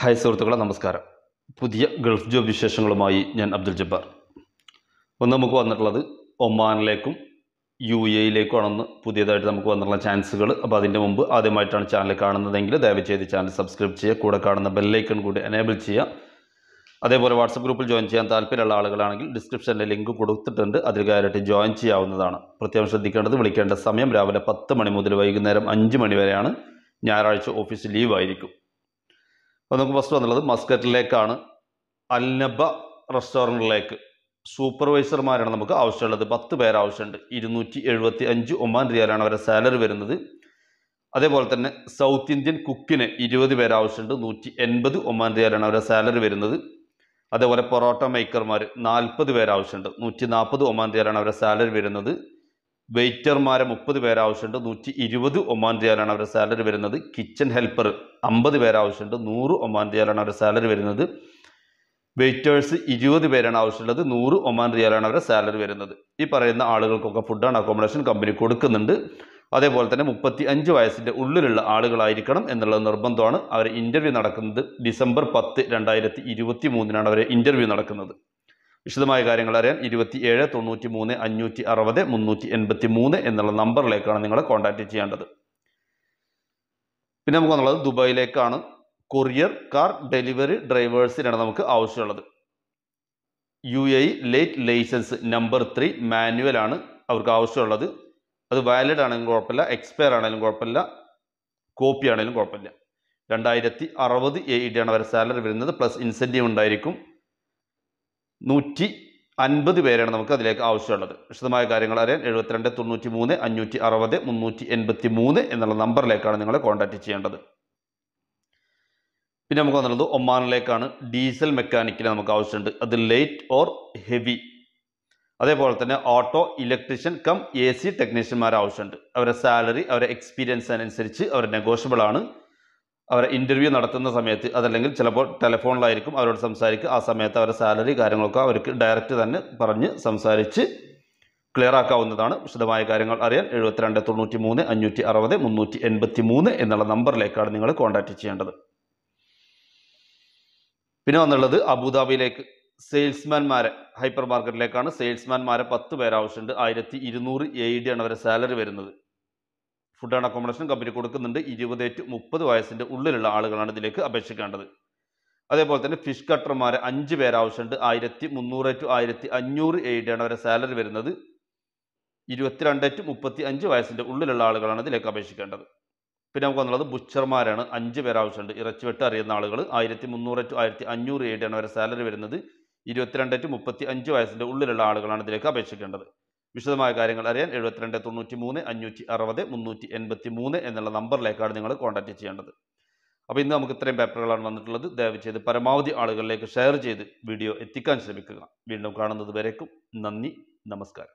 Hi സുഹൃത്തുക്കളെ, നമസ്കാരം. പുതിയ ഗൾഫ് ജോബ് വിശേഷങ്ങളുമായി ഞാൻ അബ്ദുൽ ജബ്ബാർ. ഒന്ന് നമുക്ക് വന്നിട്ടുള്ളത് ഒമാനിലേക്കും UAE-യിലേക്കുമാണെന്ന് പുതിയതായിട്ട് നമുക്ക് വന്നിട്ടുള്ള ചാൻസുകൾ. അപ്പോൾ അതിൻ്റെ മുമ്പ് ആദ്യമായിട്ടാണ് ചാനൽ കാണുന്നതെങ്കിൽ ദയവ് ചെയ്ത് ചാനൽ സബ്സ്ക്രൈബ് ചെയ്യുക, കൂടെ കാണുന്ന ബെല്ലൈക്കൺ കൂടി എനേബിൾ ചെയ്യുക. അതേപോലെ വാട്സപ്പ് ഗ്രൂപ്പിൽ ജോയിൻ ചെയ്യാൻ താല്പര്യമുള്ള ആളുകളാണെങ്കിൽ ഡിസ്ക്രിപ്ഷനിൽ ലിങ്ക് കൊടുത്തിട്ടുണ്ട്, അതിൽ കയറിയിട്ട് ജോയിൻ ചെയ്യാവുന്നതാണ്. പ്രത്യേകം ശ്രദ്ധിക്കേണ്ടത്, വിളിക്കേണ്ട സമയം രാവിലെ 10 മണി മുതൽ വൈകുന്നേരം 5 മണി വരെയാണ്. ഞായറാഴ്ച ഓഫീസ് ലീവ് ആയിരിക്കും. അപ്പോൾ നമുക്ക് ഫസ്റ്റ് വന്നുള്ളത് മസ്കറ്റിലേക്കാണ്. അൽനബ റെസ്റ്റോറൻറ്റിലേക്ക് സൂപ്പർവൈസർമാരാണ് നമുക്ക് ആവശ്യമുള്ളത്. 10 പേര് ആവശ്യമുണ്ട്. 275 ഒമാൻ റിയാലാണ് അവരുടെ സാലറി വരുന്നത്. അതേപോലെ തന്നെ സൗത്ത് ഇന്ത്യൻ കുക്കിന് 20 പേര് ആവശ്യമുണ്ട്. 180 ഒമാൻ റിയാലാണ് അവരുടെ സാലറി വരുന്നത്. അതേപോലെ പൊറോട്ട മേക്കർമാർ 40 പേര് ആവശ്യമുണ്ട്. 140 ഒമാൻ റിയാലാണ് അവരുടെ സാലറി വരുന്നത്. വെയിറ്റർമാരെ 30 പേര് ആവശ്യമുണ്ട്. 120 ഒമാൻ റിയാലാണ് അവരുടെ സാലറി വരുന്നത്. കിച്ചൺ ഹെൽപ്പർ 50 പേര് ആവശ്യമുണ്ട്. 100 ഒമാൻ റിയാലാണ് അവരുടെ സാലറി വരുന്നത്. വെയിറ്റേഴ്സ് 20 പേരാണ് ആവശ്യമുള്ളത്. 100 ഒമാൻ റിയാലാണ് അവരുടെ സാലറി വരുന്നത്. ഈ പറയുന്ന ആളുകൾക്കൊക്കെ ഫുഡ് ആൻഡ് അക്കോമഡേഷൻ കമ്പനി കൊടുക്കുന്നുണ്ട്. അതേപോലെ തന്നെ 35 വയസ്സിൻ്റെ ഉള്ളിലുള്ള ആളുകളായിരിക്കണം എന്നുള്ളത് നിർബന്ധമാണ്. അവർ ഇൻ്റർവ്യൂ നടക്കുന്നത് ഡിസംബർ 10, 2023 അവരെ ഇൻ്റർവ്യൂ നടക്കുന്നത്. വിശദമായ കാര്യങ്ങൾ അറിയാൻ 27 93 560 383 എന്നുള്ള നമ്പറിലേക്കാണ് നിങ്ങളെ കോൺടാക്റ്റ് ചെയ്യേണ്ടത്. പിന്നെ നമുക്ക് വന്നുള്ളത് ദുബായിലേക്കാണ്. കൊറിയർ കാർ ഡെലിവറി ഡ്രൈവേഴ്സിനാണ് നമുക്ക് ആവശ്യമുള്ളത്. UAE ലേറ്റ് ലൈസൻസ് നമ്പർ 3 മാനുവലാണ് അവർക്ക് ആവശ്യമുള്ളത്. അത് വാലിഡ് ആണെങ്കിലും കുഴപ്പമില്ല, എക്സ്പയർ ആണെങ്കിലും കുഴപ്പമില്ല, കോപ്പി ആണെങ്കിലും കുഴപ്പമില്ല. 2060 AED ആണ് അവരുടെ സാലറി വരുന്നത്. പ്ലസ് ഇൻസെൻറ്റീവ് ഉണ്ടായിരിക്കും. 150 പേരാണ് നമുക്ക് അതിലേക്ക് ആവശ്യമുള്ളത്. വിശദമായ കാര്യങ്ങൾ അറിയാൻ 72 93 560 383 എന്നുള്ള നമ്പറിലേക്കാണ് നിങ്ങളെ കോൺടാക്റ്റ് ചെയ്യേണ്ടത്. പിന്നെ നമുക്ക് വന്നുള്ളത് ഒമാനിലേക്കാണ്. ഡീസൽ മെക്കാനിക്കിന് നമുക്ക് ആവശ്യമുണ്ട്. അത് ലൈറ്റ് ഓർ ഹെവി. അതേപോലെ തന്നെ ഓട്ടോ ഇലക്ട്രീഷ്യൻ കം AC ടെക്നീഷ്യന്മാർ ആവശ്യമുണ്ട്. അവരുടെ സാലറി അവരുടെ എക്സ്പീരിയൻസ് അനുസരിച്ച് അവർ നെഗോഷ്യബിൾ ആണ്. അവരെ ഇൻ്റർവ്യൂ നടത്തുന്ന സമയത്ത്, അതല്ലെങ്കിൽ ചിലപ്പോൾ ടെലിഫോണിലായിരിക്കും അവരോട് സംസാരിക്കുക. ആ സമയത്ത് അവരുടെ സാലറി കാര്യങ്ങളൊക്കെ അവർക്ക് ഡയറക്റ്റ് തന്നെ പറഞ്ഞ് സംസാരിച്ച് ക്ലിയർ ആക്കാവുന്നതാണ്. വിശദമായ കാര്യങ്ങൾ അറിയാൻ 72 93 560 383 എന്നുള്ള നമ്പറിലേക്കാണ് നിങ്ങൾ കോൺടാക്റ്റ് ചെയ്യേണ്ടത്. പിന്നെ വന്നുള്ളത് അബുദാബിയിലേക്ക് സെയിൽസ്മാൻമാരെ ഹൈപ്പർ മാർക്കറ്റിലേക്കാണ്. സെയിൽസ്മാൻമാരെ 10 പേര് ആവശ്യമുണ്ട്. 1200 AED ആണ് അവരുടെ സാലറി വരുന്നത്. ഫുഡ് ആൻഡ് അക്കോമഡേഷൻ കമ്പനി കൊടുക്കുന്നുണ്ട്. 20 to 30 വയസ്സിൻ്റെ ഉള്ളിലുള്ള ആളുകളാണ് ഇതിലേക്ക് അപേക്ഷിക്കേണ്ടത്. അതേപോലെ തന്നെ ഫിഷ് കട്ടർമാരെ 5 പേര് ആവശ്യമുണ്ട്. 1300 to 1500 AED ആണ് അവരുടെ സാലറി വരുന്നത്. 22 to 35 വയസ്സിൻ്റെ ഉള്ളിലുള്ള ആളുകളാണ് ഇതിലേക്ക് അപേക്ഷിക്കേണ്ടത്. പിന്നെ നമുക്ക് വന്നുള്ളത് ബുച്ചർമാരാണ്. 5 പേര് ആവശ്യമുണ്ട്. ഇറച്ചി വെട്ട് അറിയുന്ന ആളുകൾ. 1300 to 1500 AED ആണ് അവരുടെ സാലറി വരുന്നത്. 22 to 35 വയസ്സിൻ്റെ ഉള്ളിലുള്ള ആളുകളാണ് ഇതിലേക്ക് അപേക്ഷിക്കേണ്ടത്. വിശദമായ കാര്യങ്ങൾ അറിയാൻ 72 93 560 383 എന്നുള്ള നമ്പറിലേക്കാണ് നിങ്ങൾ കോൺടാക്റ്റ് ചെയ്യേണ്ടത്. അപ്പോൾ ഇന്ന് നമുക്ക് ഇത്രയും പേപ്പറുകളാണ് വന്നിട്ടുള്ളത്. ദയവ് ചെയ്ത് പരമാവധി ആളുകളിലേക്ക് ഷെയർ ചെയ്ത് വീഡിയോ എത്തിക്കാൻ ശ്രമിക്കുക. വീണ്ടും കാണുന്നത് വരേക്കും നന്ദി, നമസ്കാരം.